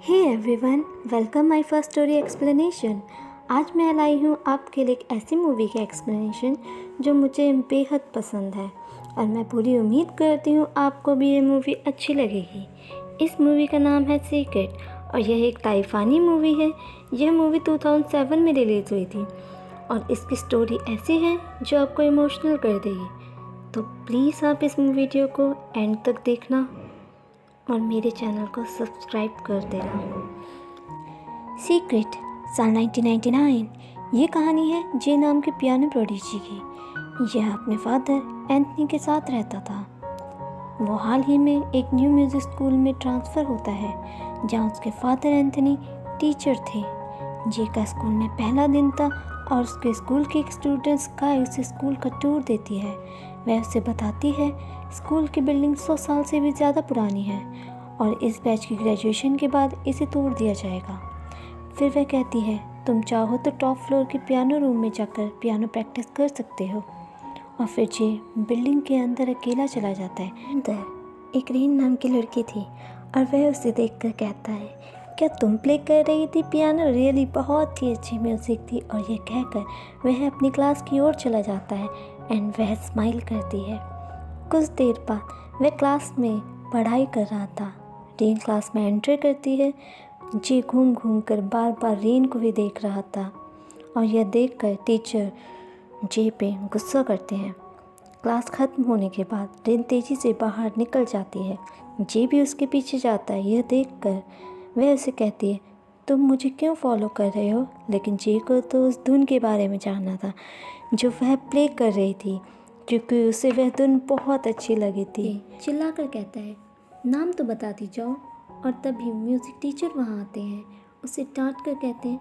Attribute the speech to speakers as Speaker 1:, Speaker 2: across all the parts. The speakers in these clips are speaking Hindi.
Speaker 1: Hey everyone, welcome my first story explanation. आज मैं लाई हूँ आपके लिए एक ऐसी मूवी का एक्सप्लेनेशन जो मुझे बेहद पसंद है और मैं पूरी उम्मीद करती हूँ आपको भी ये मूवी अच्छी लगेगी। इस मूवी का नाम है सीक्रेट और यह एक ताइवानी मूवी है। यह मूवी 2007 में रिलीज़ हुई थी और इसकी स्टोरी ऐसी है जो आपको इमोशनल कर देगी। तो प्लीज़ आप इस वीडियो को एंड तक देखना और मेरे चैनल को सब्सक्राइब कर देना। सीक्रेट साल 1999। ये कहानी है जे नाम के पियानो प्रोडिजी की। यह अपने फादर एंथनी के साथ रहता था। वो हाल ही में एक न्यू म्यूज़िक स्कूल में ट्रांसफ़र होता है जहाँ उसके फादर एंथनी टीचर थे। जे का स्कूल में पहला दिन था और उसके स्कूल के एक स्टूडेंट्स का उसे स्कूल का टूर देती है। वह उसे बताती है स्कूल की बिल्डिंग 100 साल से भी ज़्यादा पुरानी है और इस बैच की ग्रेजुएशन के बाद इसे तोड़ दिया जाएगा। फिर वह कहती है तुम चाहो तो टॉप फ्लोर के पियानो रूम में जाकर पियानो प्रैक्टिस कर सकते हो। और फिर जे बिल्डिंग के अंदर अकेला चला जाता है। अंदर एक रेन नाम की लड़की थी और वह उसे देखकर कहता है क्या तुम प्ले कर रही थी पियानो? रियली बहुत ही अच्छी म्यूज़िक थी। और यह कहकर वह अपनी क्लास की ओर चला जाता है एंड वह स्माइल करती है। कुछ देर बाद वह क्लास में पढ़ाई कर रहा था। रेन क्लास में एंटर करती है। जे घूम घूम कर बार बार रेन को ही देख रहा था और यह देखकर टीचर जे पे गुस्सा करते हैं। क्लास ख़त्म होने के बाद रेन तेज़ी से बाहर निकल जाती है। जे भी उसके पीछे जाता है। यह देखकर वह उसे कहती है तुम मुझे क्यों फॉलो कर रहे हो? लेकिन जे को तो उस धुन के बारे में जानना था जो वह प्ले कर रही थी क्योंकि उसे वह धुन बहुत अच्छी लगी थी। चिल्लाकर कहता है नाम तो बताती जाओ। और तभी म्यूज़िक टीचर वहाँ आते हैं। उसे डांट कर कहते हैं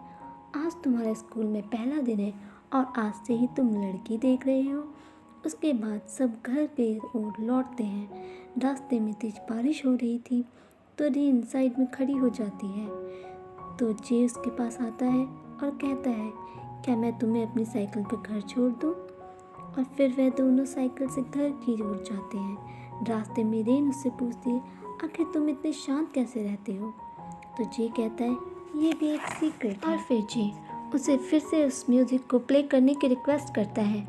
Speaker 1: आज तुम्हारे स्कूल में पहला दिन है और आज से ही तुम लड़की देख रहे हो। उसके बाद सब घर पे ओर लौटते हैं। रास्ते में तेज बारिश हो रही थी तो रेन साइड में खड़ी हो जाती है। तो जे उसके पास आता है और कहता है क्या मैं तुम्हें अपनी साइकिल पर घर छोड़ दूँ? और फिर वह दोनों साइकिल से घर की ओर जाते हैं। रास्ते में रेन उससे पूछती है आखिर तुम इतने शांत कैसे रहते हो? तो जे कहता है ये भी एक सीक्रेट है। और फिर जे उसे फिर से उस म्यूज़िक को प्ले करने की रिक्वेस्ट करता है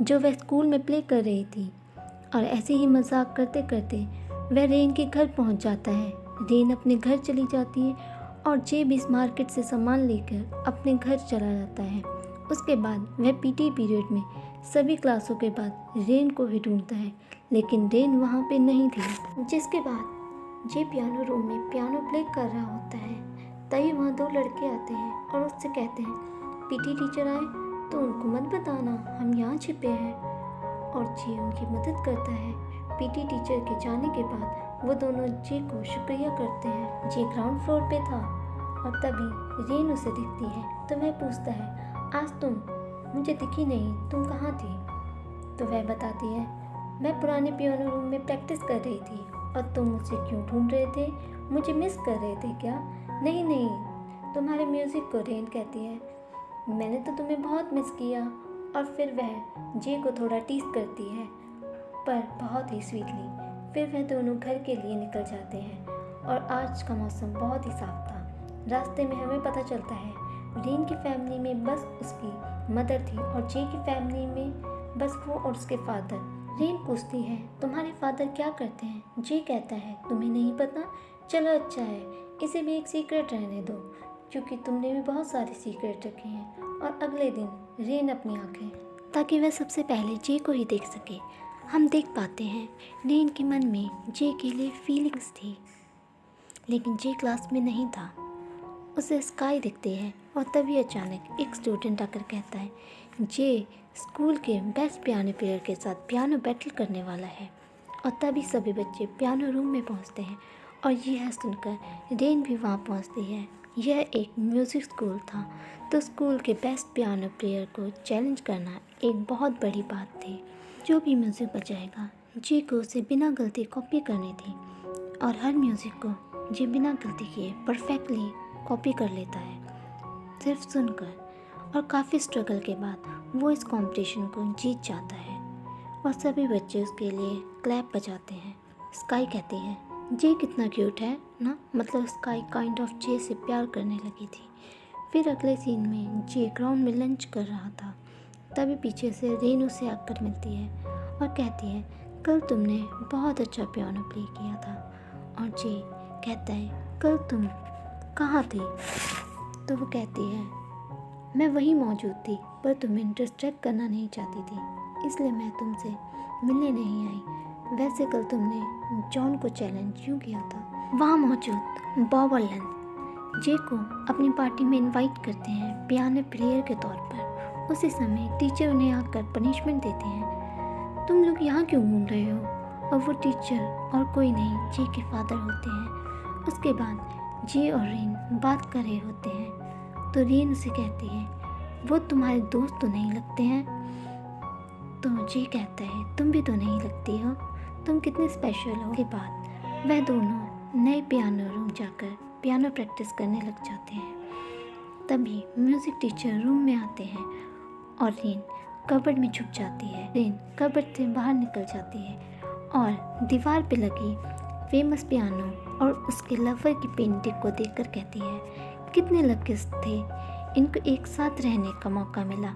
Speaker 1: जो वह स्कूल में प्ले कर रही थी। और ऐसे ही मजाक करते करते वह रेन के घर पहुंच जाता है। रेन अपने घर चली जाती है और जे भी इस मार्केट से सामान लेकर अपने घर चला जाता है। उसके बाद वह पीटी पीरियड में सभी क्लासों के बाद रेन को ही ढूंढता है लेकिन रेन वहाँ पे नहीं थी। जिसके बाद जे पियानो रूम में पियानो प्ले कर रहा होता है। तभी वहाँ दो लड़के आते हैं और उससे कहते हैं पीटी टीचर आए तो उनको मत बताना, हम यहाँ छिपे हैं। और जे उनकी मदद करता है। पीटी टीचर के जाने के बाद वो दोनों जे को शुक्रिया करते हैं। जे ग्राउंड फ्लोर पे था और तभी रेन उसे दिखती है तो वह पूछता है आज तुम मुझे दिखी नहीं, तुम कहाँ थी? तो वह बताती है मैं पुराने पियानो रूम में प्रैक्टिस कर रही थी और तुम मुझे क्यों ढूंढ रहे थे? मुझे मिस कर रहे थे क्या? नहीं नहीं, तुम्हारे म्यूज़िक को। रेन कहती है मैंने तो तुम्हें बहुत मिस किया। और फिर वह जे को थोड़ा टीज करती है पर बहुत ही स्वीटली। फिर वह दोनों घर के लिए निकल जाते हैं और आज का मौसम बहुत ही साफ था। रास्ते में हमें पता चलता है रेन की फैमिली में बस उसकी मदर थी और जे की फैमिली में बस वो और उसके फादर। रेन पूछती है तुम्हारे फादर क्या करते हैं? जे कहता है तुम्हें नहीं पता? चलो अच्छा है, इसे भी एक सीक्रेट रहने दो क्योंकि तुमने भी बहुत सारे सीक्रेट रखे हैं। और अगले दिन रेन अपनी आंखें ताकि वह सबसे पहले जे को ही देख सके। हम देख पाते हैं रेन के मन में जे के लिए फीलिंग्स थी लेकिन जे क्लास में नहीं था। उसे स्काई दिखती है और तभी अचानक एक स्टूडेंट आकर कहता है जे स्कूल के बेस्ट पियानो प्लेयर के साथ पियानो बैटल करने वाला है। और तभी सभी बच्चे पियानो रूम में पहुंचते हैं और यह सुनकर रेन भी वहां पहुंचती है। यह एक म्यूज़िक स्कूल था तो स्कूल के बेस्ट पियानो प्लेयर को चैलेंज करना एक बहुत बड़ी बात थी। जो भी म्यूज़िक बजाएगा जे को उसे बिना गलती कॉपी करनी थी और हर म्यूज़िक को जे बिना गलती किए परफेक्टली कॉपी कर लेता है सिर्फ सुनकर। और काफ़ी स्ट्रगल के बाद वो इस कंपटीशन को जीत जाता है और सभी बच्चे उसके लिए क्लैप बजाते हैं। स्काई कहती है जे कितना क्यूट है ना मतलब स्काई काइंड ऑफ जे से प्यार करने लगी थी। फिर अगले सीन में जे ग्राउंड में लंच कर रहा था। तभी पीछे से रेन उसे आकर मिलती है और कहती है, कल तुमने बहुत अच्छा पियानो प्ले किया था। और जे कहता है, कल तुम कहाँ थे? तो वो कहती है, मैं वहीं मौजूद थी, पर तुम इंटरेस्ट ट्रैक करना नहीं चाहती थी, इसलिए मैं तुमसे मिलने नहीं आई। वैसे कल तुमने जॉन को चैलेंज क्यों किया था? वहाँ मौजूद बॉब और लन जे को अपनी पार्टी में इनवाइट करते हैं पियानो प्लेयर के तौर पर। उसी समय टीचर उन्हें आकर पनिशमेंट देते हैं, तुम लोग यहाँ क्यों घूम रहे हो? और वो टीचर और कोई नहीं जे के फादर होते हैं। उसके बाद जे और रेन बात कर रहे होते हैं तो रेन उसे कहती है, वो तुम्हारे दोस्त तो नहीं लगते हैं? तो जे कहता है, तुम भी तो नहीं लगती हो, तुम कितने स्पेशल हो। के बाद वह दोनों नए पियानो रूम जाकर पियानो प्रैक्टिस करने लग जाते हैं। तभी म्यूज़िक टीचर रूम में आते हैं और रेन कबर्ड में छुप जाती है। रेन कबर्ड से बाहर निकल जाती है और दीवार पे लगी फेमस पियानो और उसके लवर की पेंटिंग को देखकर कहती है, कितने लकी थे, इनको एक साथ रहने का मौका मिला।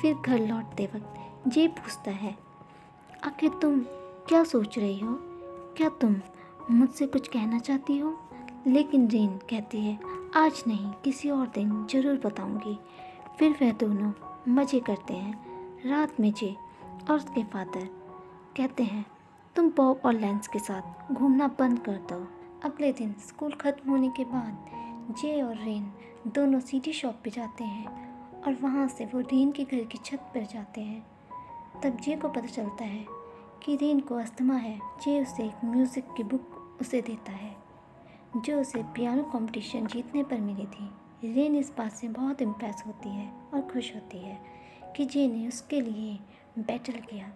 Speaker 1: फिर घर लौटते वक्त जे पूछता है, आखिर तुम क्या सोच रही हो? क्या तुम मुझसे कुछ कहना चाहती हो? लेकिन रेन कहती है, आज नहीं, किसी और दिन ज़रूर बताऊंगी। फिर वह दोनों मज़े करते हैं। रात में जे और उसके फादर कहते हैं, तुम बॉब और लेंस के साथ घूमना बंद कर दो। अगले दिन स्कूल ख़त्म होने के बाद जे और रेन दोनों सीडी शॉप पे जाते हैं और वहाँ से वो रेन के घर की छत पर जाते हैं। तब जे को पता चलता है कि रेन को अस्थमा है। जे उसे एक म्यूज़िक की बुक उसे देता है जो उसे पियानो कंपटीशन जीतने पर मिली थी। रेन इस बात से बहुत इम्प्रेस होती है और खुश होती है कि जे ने उसके लिए बैटल किया,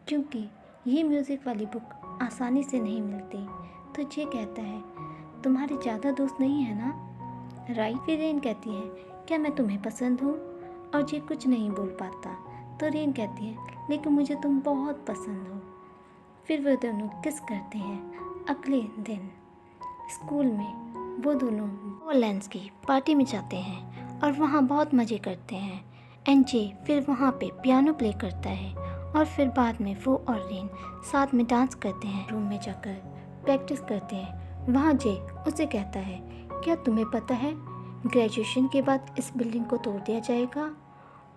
Speaker 1: क्योंकि ये म्यूज़िक वाली बुक आसानी से नहीं मिलती। तो जे कहता है, तुम्हारे ज़्यादा दोस्त नहीं है ना? राइट। फिर रेन कहती है, क्या मैं तुम्हें पसंद हूँ? और जे कुछ नहीं बोल पाता। तो रेन कहती है, लेकिन मुझे तुम बहुत पसंद हो। फिर वो दोनों किस करते हैं। अगले दिन स्कूल में वो दोनों लेंस की पार्टी में जाते हैं और वहाँ बहुत मज़े करते हैं। एंड जे फिर वहाँ पे पियानो प्ले करता है और फिर बाद में वो और रेन साथ में डांस करते हैं। रूम में जाकर प्रैक्टिस करते हैं। वहाँ जे उसे कहता है, क्या तुम्हें पता है ग्रेजुएशन के बाद इस बिल्डिंग को तोड़ दिया जाएगा?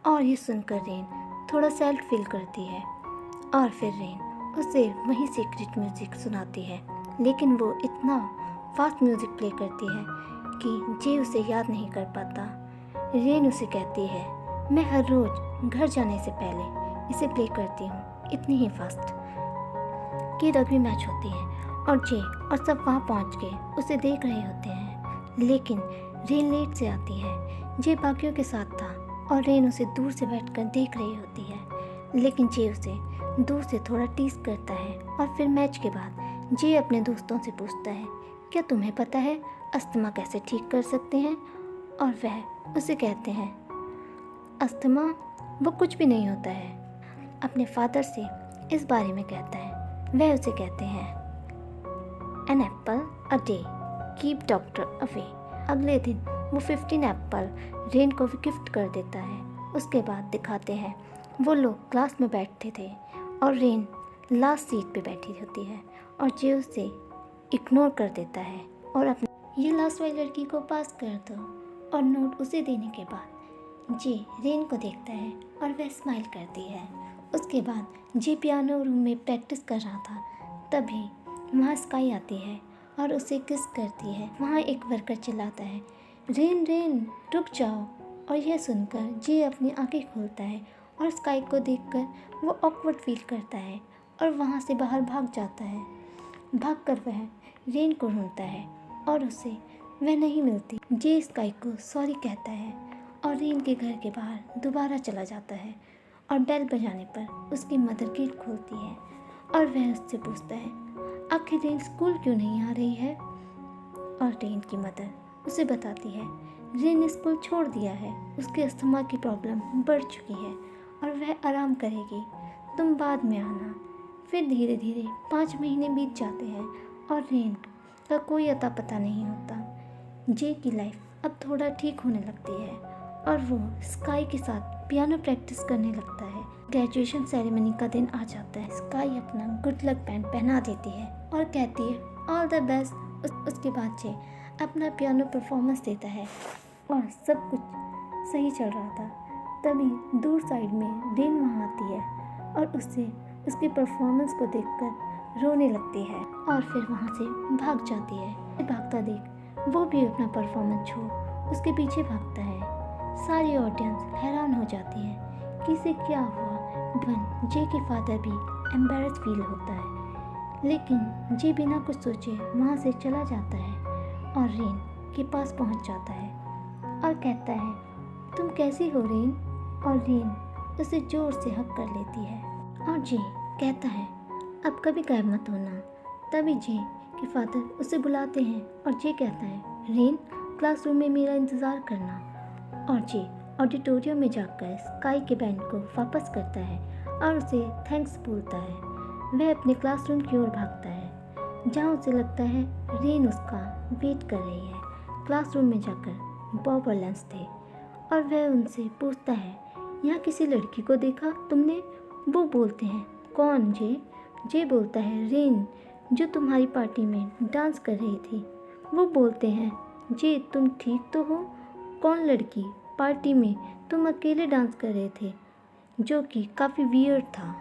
Speaker 1: और ये सुनकर रेन थोड़ा सैड फील करती है और फिर रेन उसे वही सीक्रेट म्यूज़िक सुनाती है, लेकिन वो इतना फास्ट म्यूज़िक प्ले करती है कि जे उसे याद नहीं कर पाता। रेन उसे कहती है, मैं हर रोज़ घर जाने से पहले इसे प्ले करती हूँ, इतनी ही फास्ट। कि रग्बी मैच होती है और जे और सब वहाँ पहुँच के उसे देख रहे होते हैं, लेकिन रेन लेट से आती है। जे बाकियों के साथ था और रेन उसे दूर से बैठकर देख रही होती है, लेकिन जे उसे दूर से थोड़ा टीज करता है। और फिर मैच के बाद जे अपने दोस्तों से पूछता है, क्या तुम्हें पता है अस्थमा कैसे ठीक कर सकते हैं? और वह उसे कहते हैं, अस्थमा वो कुछ भी नहीं होता है। अपने फादर से इस बारे में कहता है। वह उसे कहते हैं, an apple a day keep doctor away. अगले दिन वो 15 एप्पल रेन को गिफ्ट कर देता है। उसके बाद दिखाते हैं वो लोग क्लास में बैठते थे और रेन लास्ट सीट पे बैठी होती है और जे उसे इग्नोर कर देता है और अपने ये लास्ट वाली लड़की को पास कर दो। और नोट उसे देने के बाद जे रेन को देखता है और वह स्माइल करती है। उसके बाद जे पियानो रूम में प्रैक्टिस कर रहा था, तभी वहाँ स्काई आती है और उसे किस करती है। वहाँ एक वर्कर चिल्लाता है, रेन रेन रुक जाओ। और यह सुनकर जे अपनी आंखें खोलता है और स्काई को देखकर वो ऑकवर्ड फील करता है और वहाँ से बाहर भाग जाता है। भागकर वह रेन को ढूंढता है और उसे वह नहीं मिलती। जे स्काई को सॉरी कहता है और रेन के घर के बाहर दोबारा चला जाता है और बेल बजाने पर उसकी मदर गेट खोलती है और वह उससे पूछता है, आखिर रेन स्कूल क्यों नहीं आ रही है? और रेन की मदर उसे बताती है, रेन ने स्कूल छोड़ दिया है, उसके अस्थमा की प्रॉब्लम बढ़ चुकी है और वह आराम करेगी, तुम बाद में आना। फिर धीरे धीरे 5 महीने बीत जाते हैं और रेन का कोई अता पता नहीं होता। जे की लाइफ अब थोड़ा ठीक होने लगती है और वो स्काई के साथ पियानो प्रैक्टिस करने लगता है। ग्रेजुएशन सेरेमनी का दिन आ जाता है। स्काई अपना गुड लक बैंड पहना देती है और कहती है ऑल द बेस्ट। उसके बाद जे अपना पियानो परफॉर्मेंस देता है और सब कुछ सही चल रहा था। तभी दूर साइड में रेन वहाँ आती है और उससे उसके परफॉर्मेंस को देखकर रोने लगती है और फिर वहाँ से भाग जाती है। भागता देख वो भी अपना परफॉर्मेंस छोड़ उसके पीछे भागता है। सारी ऑडियंस हैरान हो जाती है कि इसे क्या हुआ। इवन जे के फादर भी एम्बैरस फील होता है, लेकिन जे बिना कुछ सोचे वहाँ से चला जाता है और रेन के पास पहुँच जाता है और कहता है तुम कैसी हो रेन। और रेन उसे जोर से हक कर लेती है और जे कहता है अब कभी गायब मत होना। तभी जे के फादर उसे बुलाते हैं और जे कहता है रेन क्लासरूम में मेरा इंतज़ार करना। और जे ऑडिटोरियम में जाकर स्काई के बैंड को वापस करता है और उसे थैंक्स बोलता है। वह अपने क्लासरूम की ओर भागता है जहाँ उसे लगता है रेन उसका वेट कर रही है। क्लासरूम में जाकर बॉब और लेंस थे और वह उनसे पूछता है यहाँ किसी लड़की को देखा तुमने। वो बोलते हैं कौन जे। जे बोलता है रेन जो तुम्हारी पार्टी में डांस कर रही थी। वो बोलते हैं जे तुम ठीक तो हो। कौन लड़की। पार्टी में तुम अकेले डांस कर रहे थे जो कि काफ़ी वियर्ड था।